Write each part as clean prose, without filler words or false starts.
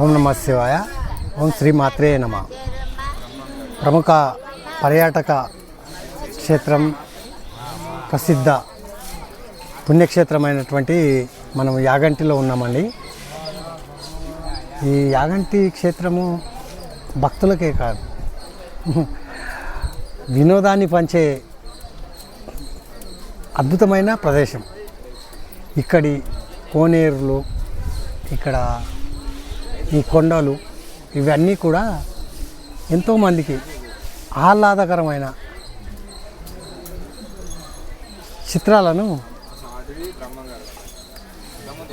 ఓం నమ శివాయ. ఓం శ్రీ మాత్రే నమ. ప్రముఖ పర్యాటక క్షేత్రం, ప్రసిద్ధ పుణ్యక్షేత్రమైనటువంటి మనం యాగంటిలో ఉన్నామండి. ఈ యాగంటి క్షేత్రము భక్తులకే కాదు, వినోదాన్ని పంచే అద్భుతమైన ప్రదేశం. ఇక్కడి కోనేరులు, ఇక్కడ ఈ కొండలు, ఇవన్నీ కూడా ఎంతోమందికి ఆహ్లాదకరమైన చిత్రాలను,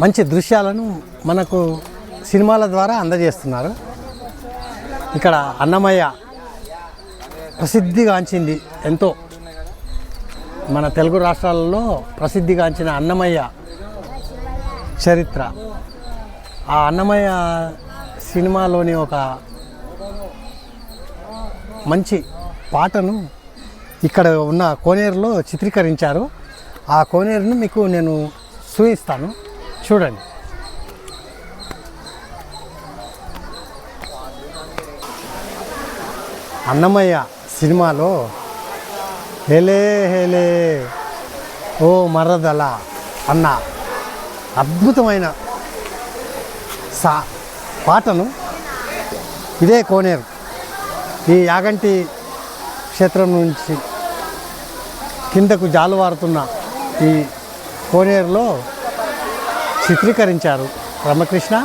మంచి దృశ్యాలను మనకు సినిమాల ద్వారా అందజేస్తున్నారు. ఇక్కడ అన్నమయ్య ప్రసిద్ధిగాంచింది, ఎంతో మన తెలుగు రాష్ట్రాలలో ప్రసిద్ధిగాంచిన అన్నమయ్య చరిత్ర. ఆ అన్నమయ్య సినిమాలోని ఒక మంచి పాటను ఇక్కడ ఉన్న కోనేరులో చిత్రీకరించారు. ఆ కోనేరును మీకు నేను చూపిస్తాను, చూడండి. అన్నమయ్య సినిమాలో హేలే హేలే ఓ మరదల అన్న అద్భుతమైన పాటను ఇదే కోనేరు, ఈ యాగంటి క్షేత్రం నుంచి కిందకు జాలువారుతున్న ఈ కోనేరులో చిత్రీకరించారు. రామకృష్ణ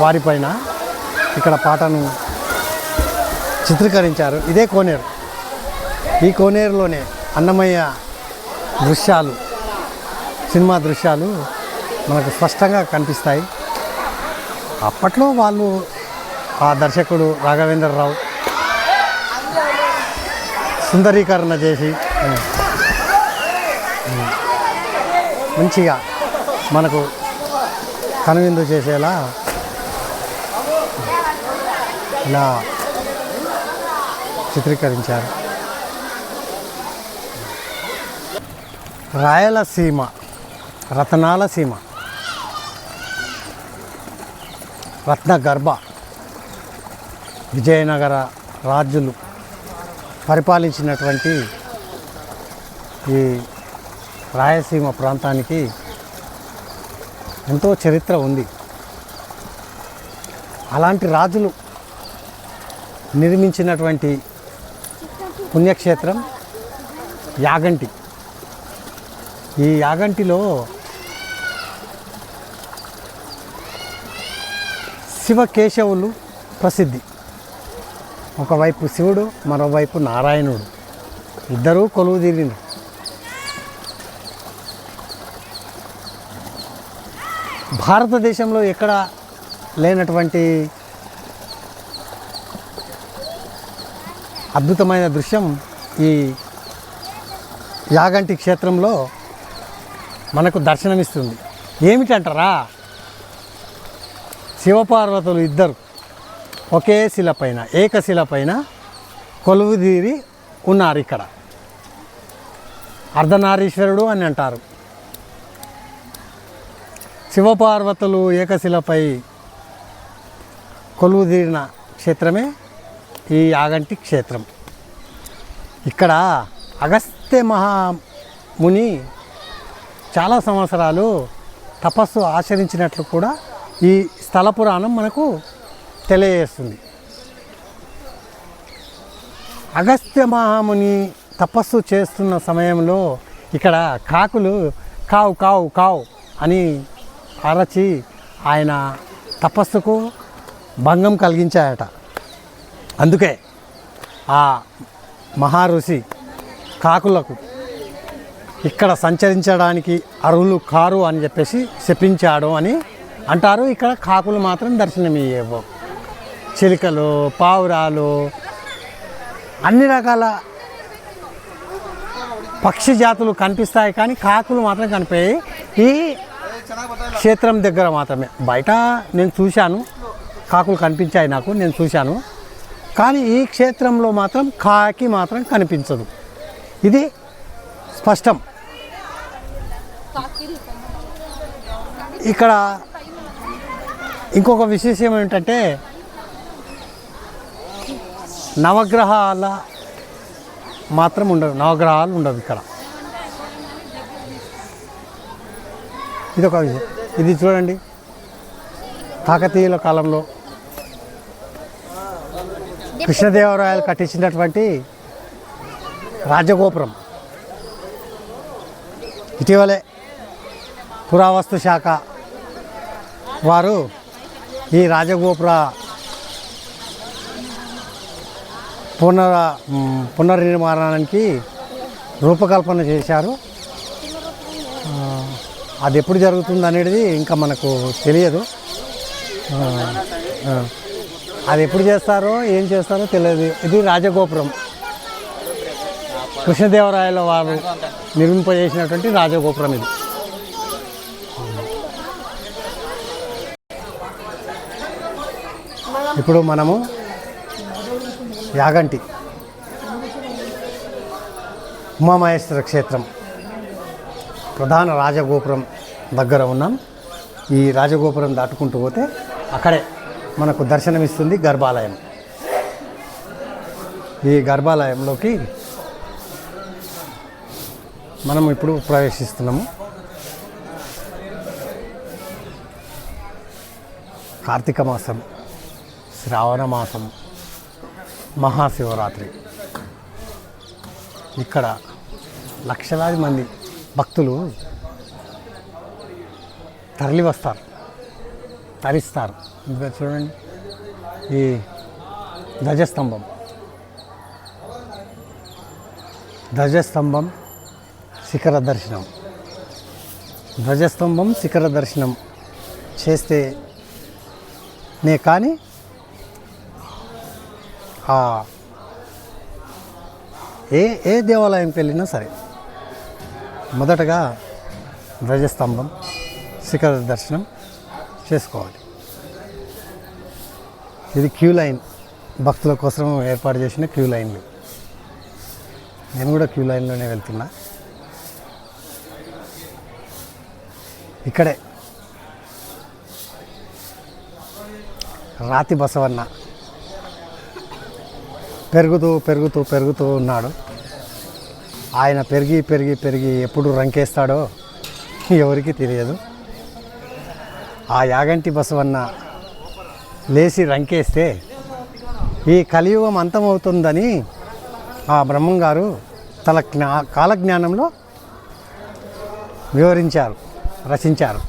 వారిపైన ఇక్కడ పాటను చిత్రీకరించారు. ఇదే కోనేరు. ఈ కోనేరులోనే అన్నమయ్య దృశ్యాలు, సినిమా దృశ్యాలు మనకు స్పష్టంగా కనిపిస్తాయి. అప్పట్లో వాళ్ళు, ఆ దర్శకుడు రాఘవేంద్రరావు సుందరీకరణ చేసి మంచిగా మనకు కనువిందు చేసేలా ఇలా చిత్రీకరించారు. రాయలసీమ, రతనాల సీమ, రత్నగర్భ, విజయనగర రాజులు పరిపాలించినటువంటి ఈ రాయలసీమ ప్రాంతానికి ఎంతో చరిత్ర ఉంది. అలాంటి రాజులు నిర్మించినటువంటి పుణ్యక్షేత్రం యాగంటి. ఈ యాగంటిలో శివకేశవులు ప్రసిద్ధి. ఒకవైపు శివుడు, మరోవైపు నారాయణుడు, ఇద్దరూ కొలువు తీరిన భారతదేశంలో ఎక్కడ లేనటువంటి అద్భుతమైన దృశ్యం ఈ యాగంటి క్షేత్రంలో మనకు దర్శనమిస్తుంది. ఏమిటంటారా? శివపార్వతులు ఇద్దరు ఒకే శిలపైన, ఏకశిలపైన కొలువుదీరి ఉన్నారు. ఇక్కడ అర్ధనారీశ్వరుడు అని అంటారు. శివపార్వతులు ఏకశిలపై కొలువుదీరిన క్షేత్రమే ఈ యాగంటి క్షేత్రం. ఇక్కడ అగస్త్య మహాముని చాలా సంవత్సరాలు తపస్సు ఆచరించినట్లు కూడా ఈ స్థల పురాణం మనకు తెలియజేస్తుంది. అగస్త్య మహాముని తపస్సు చేస్తున్న సమయంలో ఇక్కడ కాకులు కావు కావు కావు అని అరచి ఆయన తపస్సుకు భంగం కలిగించాయట. అందుకే ఆ మహారుషి కాకులకు ఇక్కడ సంచరించడానికి అర్హులు కారు అని చెప్పేసి శపించాడు అని అంటారు. ఇక్కడ కాకులు మాత్రం దర్శనమియ్యేవు. చిలుకలు, పావురాలు, అన్ని రకాల పక్షి జాతులు కనిపిస్తాయి, కానీ కాకులు మాత్రం కనిపించాయి ఈ క్షేత్రం దగ్గర మాత్రమే. బయట నేను చూశాను, కాకులు కనిపించాయి నాకు, నేను చూశాను. కానీ ఈ క్షేత్రంలో మాత్రం కాకి మాత్రం కనిపించదు. ఇది స్పష్టం. ఇక్కడ ఇంకొక విశేషం ఏంటంటే నవగ్రహాల మాత్రం ఉండవు, నవగ్రహాలు ఉండవు ఇక్కడ. ఇదొక విషయం. ఇది చూడండి, కాకతీయుల కాలంలో కృష్ణదేవరాయలు కట్టించినటువంటి రాజగోపురం. ఇటీవలే పురావస్తు శాఖ వారు ఈ రాజగోపుర పునర్నిర్మాణానికి రూపకల్పన చేశారు. అది ఎప్పుడు జరుగుతుంది అనేది ఇంకా మనకు తెలియదు. అది ఎప్పుడు చేస్తారో ఏం చేస్తారో తెలియదు. ఇది రాజగోపురం, కృష్ణదేవరాయల వారు నిర్మింపజేసినటువంటి రాజగోపురం ఇది. ఇప్పుడు మనము యాగంటి ఉమామహేశ్వర క్షేత్రం ప్రధాన రాజగోపురం దగ్గర ఉన్నాం. ఈ రాజగోపురం దాటుకుంటూ పోతే అక్కడే మనకు దర్శనమిస్తుంది గర్భాలయం. ఈ గర్భాలయంలోకి మనం ఇప్పుడు ప్రవేశిస్తున్నాము. కార్తీక మాసం, శ్రావణ మాసం, మహాశివరాత్రి. ఇక్కడ లక్షలాది మంది భక్తులు తరలి వస్తారు, తరిస్తారు. ఇంకా చూడండి, ఈ ధ్వజస్తంభం శిఖర దర్శనం. ధ్వజస్తంభం శిఖర దర్శనం చేస్తేనే కానీ ఏ దేవాలయంకి వెళ్ళినా సరే మొదటగా ధ్వజస్తంభం శిఖర దర్శనం చేసుకోవాలి. ఇది క్యూ లైన్, భక్తుల కోసం ఏర్పాటు చేసిన క్యూ లైన్లు. నేను కూడా క్యూ లైన్లోనే వెళ్తున్నా. ఇక్కడే రాతి బసవన్న పెరుగుతూ ఉన్నాడు. ఆయన పెరిగి ఎప్పుడు రంకేస్తాడో ఎవరికి తెలియదు. ఆ యాగంటి బసవన్న లేచి రంకేస్తే ఈ కలియుగం అంతమవుతుందని ఆ బ్రహ్మంగారు తన కాలజ్ఞానంలో రచించారు.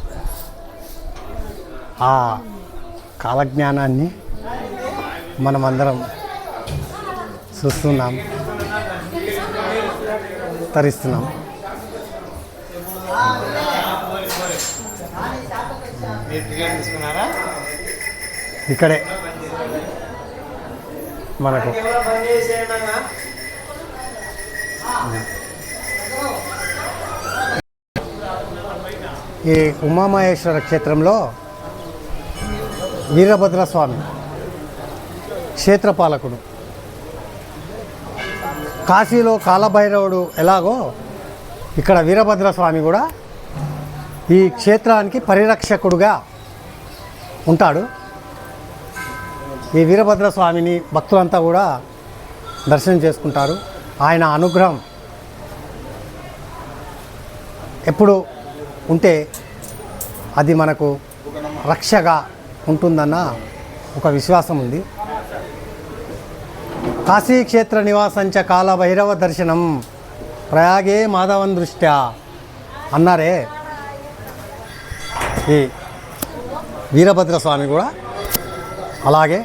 ఆ కాలజ్ఞానాన్ని మనమందరం చూస్తున్నాం, తరిస్తున్నాం. ఇక్కడే మనకు ఈ ఉమామహేశ్వర క్షేత్రంలో వీరభద్రస్వామి క్షేత్రపాలకుడు. కాశీలో కాలభైరవుడు ఎలాగో ఇక్కడ వీరభద్రస్వామి కూడా ఈ క్షేత్రానికి పరిరక్షకుడుగా ఉంటాడు. ఈ వీరభద్రస్వామిని భక్తులంతా కూడా దర్శనం చేసుకుంటారు. ఆయన అనుగ్రహం ఎప్పుడు ఉంటే అది మనకు రక్షగా ఉంటుందన్న ఒక విశ్వాసం ఉంది. కాశీక్షేత్ర నివాసంచ కాలభైరవ దర్శనం ప్రయాగే మాధవన్ దృష్ట్యా అన్నారే. ఈ వీరభద్రస్వామి కూడా అలాగే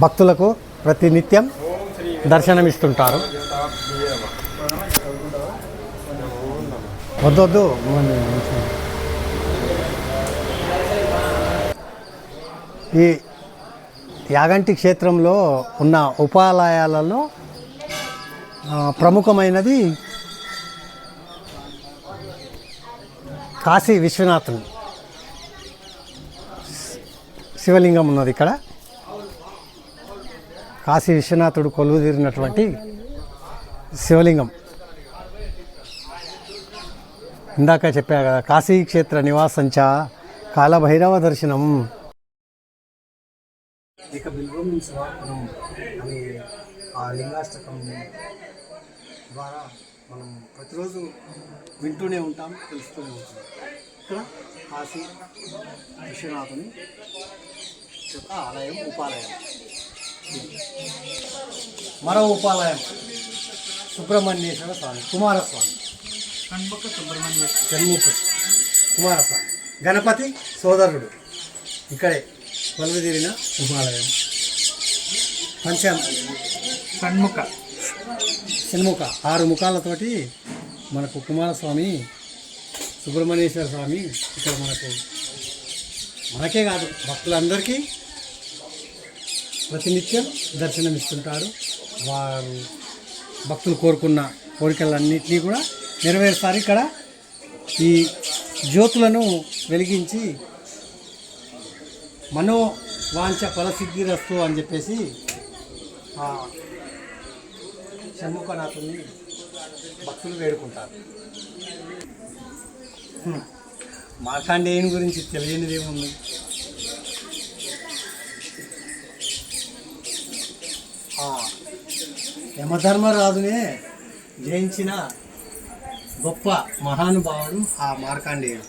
భక్తులకు ప్రతినిత్యం దర్శనమిస్తుంటారు. వద్దొద్దు. ఈ యాగంటి క్షేత్రంలో ఉన్న ఉపాలయాలలో ప్రముఖమైనది కాశీ విశ్వనాథుని శివలింగం ఉన్నది ఇక్కడ. కాశీ విశ్వనాథుడు కొలువుదీరినటువంటి శివలింగం. ఇందాక చెప్పా కదా, కాశీక్షేత్ర నివాసంచ కాలభైరవ దర్శనం. ఇక బిల్వం సమర్పణం అని ఆ లింగాష్టకం ద్వారా మనం ప్రతిరోజు వింటూనే ఉంటాం, తెలుస్తూనే ఉంటాం. ఇక్కడ కాశీ విశ్వనాథుని యొక్క ఆలయం, ఉపాలయం. మరో ఉపాలయం సుబ్రహ్మణ్యేశ్వర స్వామి, కుమారస్వామి, షణ్ముఖ సుబ్రహ్మణ్యేశ్వర, షణ్ముఖ కుమారస్వామి, గణపతి సోదరుడు ఇక్కడే కొలువుదీరిన ఉపాలయం. షణ్ముఖ 6 ముఖాలతోటి మనకు కుమారస్వామి, సుబ్రహ్మణ్యేశ్వర స్వామి ఇక్కడ మనకే కాదు భక్తులందరికీ ప్రతినిత్యం దర్శనమిస్తుంటాడు. వారు భక్తులు కోరుకున్న కోరికలన్నింటినీ కూడా నెరవేరుస్తారు. ఇక్కడ ఈ జ్యోతులను వెలిగించి మనోవాంఛ ఫలసిద్ధిరస్తు అని చెప్పేసి ఆ షణ్ముఖనాథుని భక్తులు వేడుకుంటారు. మార్కండేయుని గురించి తెలియనిది ఏముంది? యమధర్మరాజునే జయించిన గొప్ప మహానుభావుడు ఆ మార్కండేయుడు.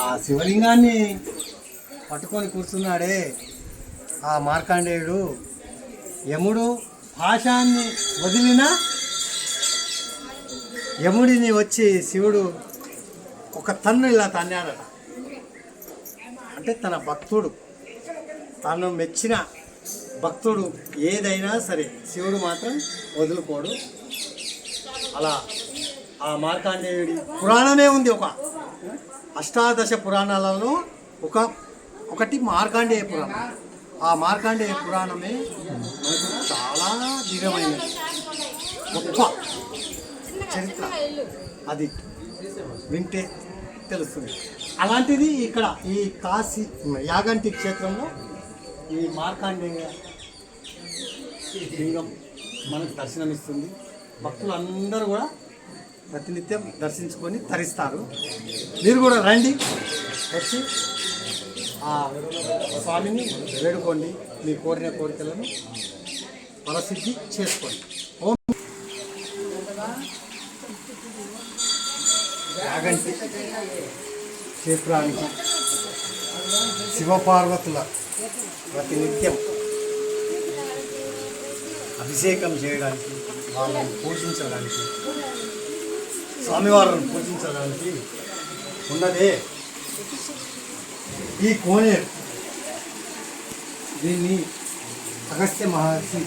ఆ శివలింగాన్ని పట్టుకొని కూర్చున్నాడే ఆ మార్కండేయుడు, యముడు పాశాన్ని వదిలిన యముడిని వచ్చి శివుడు ఒక తన్ను ఇలా తన్నాడట. అంటే తన భక్తుడు, తను మెచ్చిన భక్తుడు ఏదైనా సరే శివుడు మాత్రం వదులుకోడు. అలా ఆ మార్కండేయుడి పురాణమే ఉంది. ఒక అష్టాదశ పురాణాలలో ఒకటి మార్కండేయ పురాణం. ఆ మార్కండేయ పురాణమే మనకు చాలా దివ్యమైనది, గొప్ప చరిత్ర. అది వింటే తెలుస్తుంది. అలాంటిది ఇక్కడ ఈ కాశీ యాగంటి క్షేత్రంలో ఈ మార్కండేయ లింగం మనకు దర్శనమిస్తుంది. భక్తులందరూ కూడా ప్రతినిత్యం దర్శించుకొని తరిస్తారు. మీరు కూడా రండి, వచ్చి ఆ స్వామిని వేడుకోండి, మీ కోరిన కోరికలను ఫలసిద్ధి చేసుకోండి. ఓం యాగంటి క్షేత్రానికి శివపార్వతుల ప్రతినిత్యం అభిషేకం చేయడానికి, వాళ్ళని పూజించడానికి, స్వామివారిని పూజించడానికి ఉన్నదే ఈ కోనేరు. దీన్ని అగస్త్య మహర్షి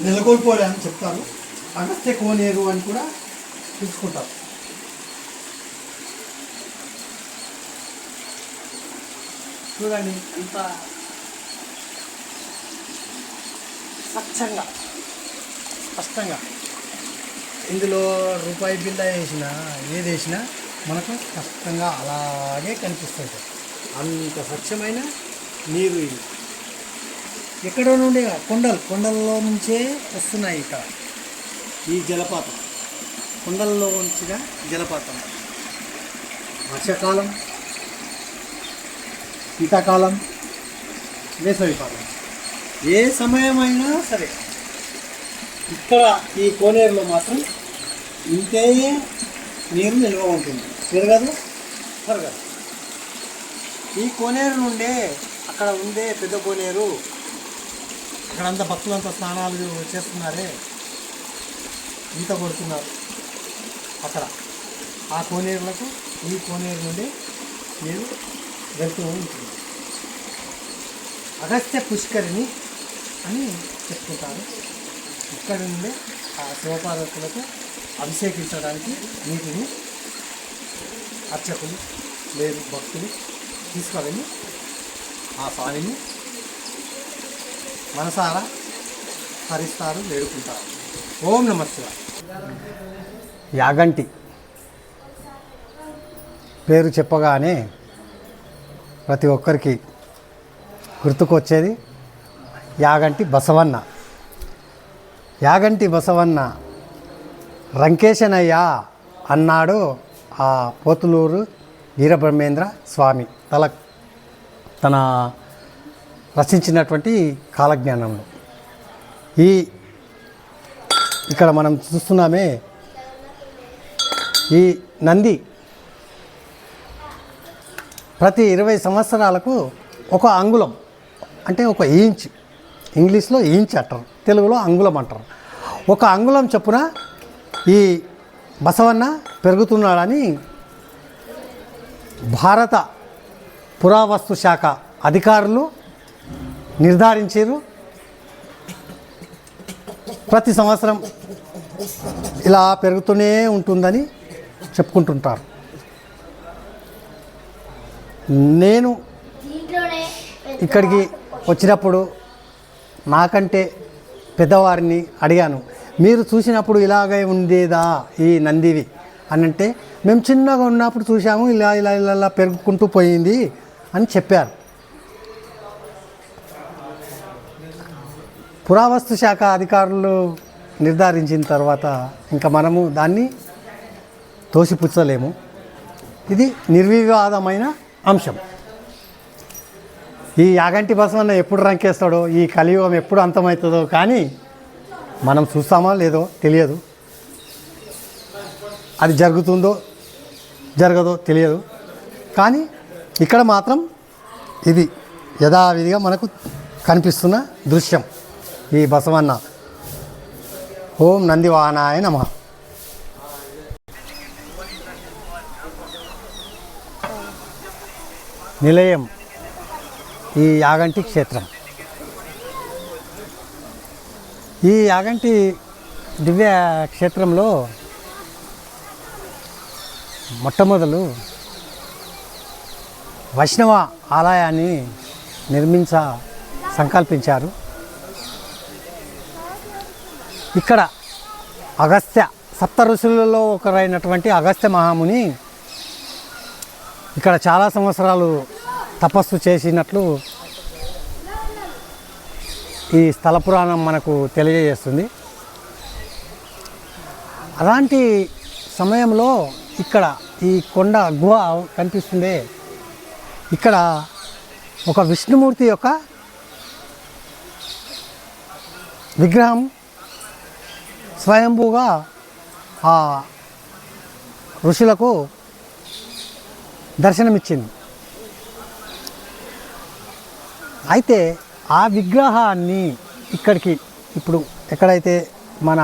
నెలకొల్పోయారని చెప్తారు. అగస్త్య కోనేరు అని కూడా పిలుచుకుంటారు. చూడండి ఇంత స్వచ్ఛంగా, స్పష్టంగా. ఇందులో రూపాయి బిల్ల వేసినా ఏది వేసినా మనకు స్పష్టంగా అలాగే కనిపిస్తుంది. అంత స్వచ్ఛమైన నీరు ఇది. ఎక్కడో నుండి కొండల్లో నుంచే వస్తున్నాయి. ఇక్కడ ఈ జలపాతం కొండల్లో ఉంచిన జలపాతం. వర్షాకాలం, శీతాకాలం, వేసవికాలం, ఏ సమయమైనా సరే ఇక్కడ ఈ కోనేరులో మాత్రం ఇంతే నీరు నిల్వ ఉంటుంది. పెరగదు, తరగదు. ఈ కోనేరు నుండే అక్కడ ఉండే పెద్ద కోనేరు, అక్కడంతా భక్తులంతా స్నానాలు చేస్తున్నారే, ఈత కొడుతున్నారు. అక్కడ ఆ కోనేరులకు ఈ కోనేరు నుండి నీరు వెళ్తూ ఉంటుంది. అగస్త్య పుష్కరిణి అని చెప్పుకుంటారు. ఇక్కడ నుండే ఆ శివపార్వతులకు అభిషేకించడానికి నీటిని అర్చకులు లేదు భక్తులు తీసుకువెళ్ళి ఆ స్వామిని మనసారా హరిస్తారు, వేడుకుంటారు. ఓం నమః శివాయ. యాగంటి పేరు చెప్పగానే ప్రతి ఒక్కరికి గుర్తుకొచ్చేది యాగంటి బసవన్న. యాగంటి బసవన్న రంకేశనయ్య అన్నాడు ఆ పోతులూరు వీరబ్రహ్మేంద్ర స్వామి తన రచించినటువంటి కాలజ్ఞానంలో. ఇక్కడ మనం చూస్తున్నామే ఈ నంది ప్రతి 20 సంవత్సరాలకు ఒక అంగుళం అంటే ఒక ఇంచ్, ఇంగ్లీష్లో ఇంచ్ అంటారు, తెలుగులో అంగుళం అంటారు. ఒక అంగుళం చొప్పున ఈ బసవన్న పెరుగుతున్నాడని భారత పురావస్తు శాఖ అధికారులు నిర్ధారించారు. ప్రతి సంవత్సరం ఇలా పెరుగుతూనే ఉంటుందని చెప్పుకుంటుంటారు. నేను ఇక్కడికి వచ్చినప్పుడు నాకంటే పెద్దవారిని అడిగాను, మీరు చూసినప్పుడు ఇలాగే ఉండేదా ఈ నందివి అని. అంటే మేము చిన్నగా ఉన్నప్పుడు చూసాము, ఇలా ఇలా ఇలా పెరుగుకుంటూ పోయింది అని చెప్పారు. పురావస్తు శాఖ అధికారులు నిర్ధారించిన తర్వాత ఇంకా మనము దాన్ని తోసిపుచ్చలేము. ఇది నిర్వివాదమైన అంశం. ఈ యాగంటి బసవన్న ఎప్పుడు రంకేస్తాడో, ఈ కలియుగం ఎప్పుడు అంతమవుతుందో కానీ మనం చూస్తామో లేదో తెలియదు. అది జరుగుతుందో జరగదో తెలియదు. కానీ ఇక్కడ మాత్రం ఇది యథావిధిగా మనకు కనిపిస్తున్న దృశ్యం. ఈ బసవన్న ఓం నందివాహనాయ నమః. నిలయం ఈ యాగంటి క్షేత్రం. ఈ యాగంటి దివ్య క్షేత్రంలో మొట్టమొదలు వైష్ణవ ఆలయాన్ని సంకల్పించారు. ఇక్కడ అగస్త్య సప్త ఋషులలో ఒకరైనటువంటి అగస్త్య మహాముని ఇక్కడ చాలా సంవత్సరాలు తపస్సు చేసినట్లు ఈ స్థల పురాణం మనకు తెలియజేస్తుంది. అలాంటి సమయంలో ఇక్కడ ఈ కొండ గుహ కనిపిస్తుందే, ఇక్కడ ఒక విష్ణుమూర్తి యొక్క విగ్రహం స్వయంభూగా ఆ ఋషులకు దర్శనమిచ్చింది. అయితే ఆ విగ్రహాన్ని ఇక్కడికి ఇప్పుడు ఎక్కడైతే మన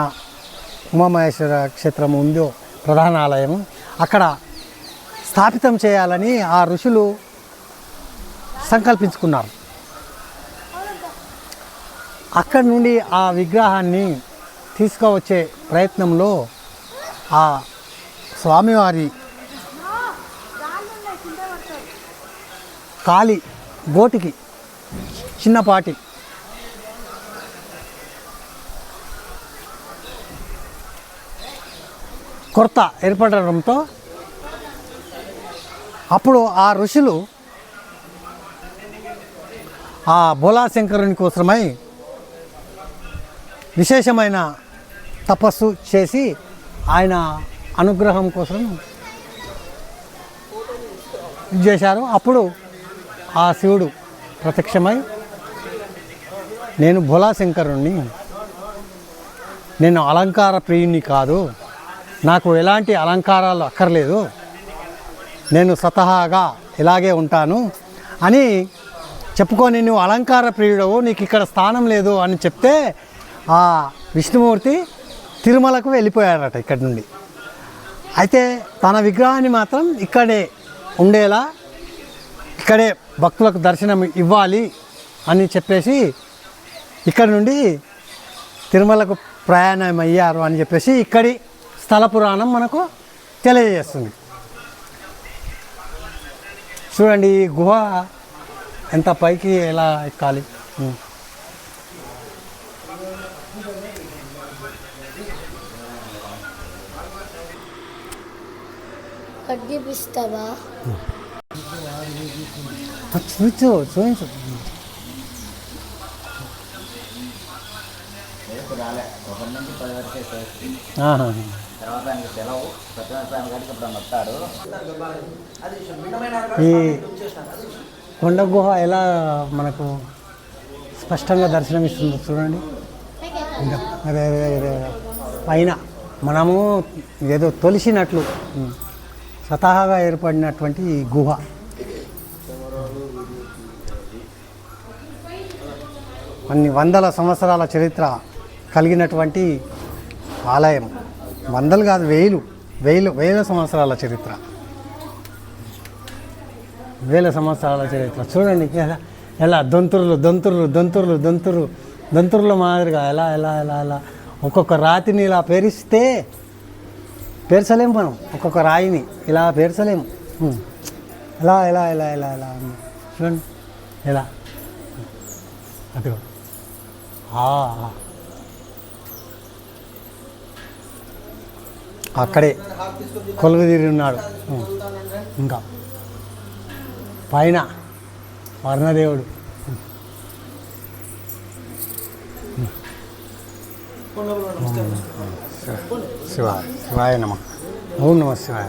ఉమామహేశ్వర క్షేత్రం ఉందో ప్రధాన ఆలయం, అక్కడ స్థాపితం చేయాలని ఆ ఋషులు సంకల్పించుకున్నారు. అక్కడి నుండి ఆ విగ్రహాన్ని తీసుకువచ్చే ప్రయత్నంలో ఆ స్వామివారి కాలి గోటికి చిన్నపాటి కొరత ఏర్పడడంతో అప్పుడు ఆ ఋషులు ఆ బోలాశంకరుని కోసమై విశేషమైన తపస్సు చేసి ఆయన అనుగ్రహం కోసం చేశారు. అప్పుడు ఆ శివుడు ప్రత్యక్షమై, నేను బోలాశంకరుణ్ణి, నేను అలంకార ప్రియుని కాదు, నాకు ఎలాంటి అలంకారాలు అక్కర్లేదు, నేను స్వతహాగా ఇలాగే ఉంటాను అని చెప్పుకొని, నువ్వు అలంకార ప్రియుడవు, నీకు ఇక్కడ స్థానం లేదు అని చెప్తే ఆ విష్ణుమూర్తి తిరుమలకు వెళ్ళిపోయాడట ఇక్కడి నుండి. అయితే తన విగ్రహాన్ని మాత్రం ఇక్కడే ఉండేలా, ఇక్కడే భక్తులకు దర్శనం ఇవ్వాలి అని చెప్పేసి ఇక్కడ నుండి తిరుమలకు ప్రయాణం అయ్యారు అని చెప్పేసి ఇక్కడి స్థల పురాణం మనకు తెలియజేస్తుంది. చూడండి ఈ గుహ ఎంత పైకి ఎలా ఎక్కాలి. చూపిస్తావా? చూపించు. ఆహా. తర్వాత ఆయనకి సెలవు సత్యనారాయణ స్వామి గారికి ఇప్పుడు వస్తాడు. ఈ కొండ గుహ ఎలా మనకు స్పష్టంగా దర్శనమిస్తుందో చూడండి. ఇంకా అదే అదే అదే పైన మనము ఏదో తొలిసినట్లు స్వతహాగా ఏర్పడినటువంటి ఈ గుహ. అన్ని వందల సంవత్సరాల చరిత్ర కలిగినటువంటి ఆలయం. వందలు కాదు, వేల సంవత్సరాల చరిత్ర. వేల సంవత్సరాల చరిత్ర చూడండి. ఎలా దొంతుర్ల మాదిరిగా ఎలా ఎలా ఎలా ఎలా ఒక్కొక్క రాతిని ఇలా పేర్చలేము మనం. ఒక్కొక్క రాయిని ఇలా పేర్చలేము. ఎలా ఎలా ఎలా ఎలా ఎలా చూడండి ఎలా అదిగో అక్కడే కొలువుదీరి ఉన్నాడు. ఇంకా పైన వర్ణదేవుడు. శివాయ నమః. ఓం నమః శివాయ.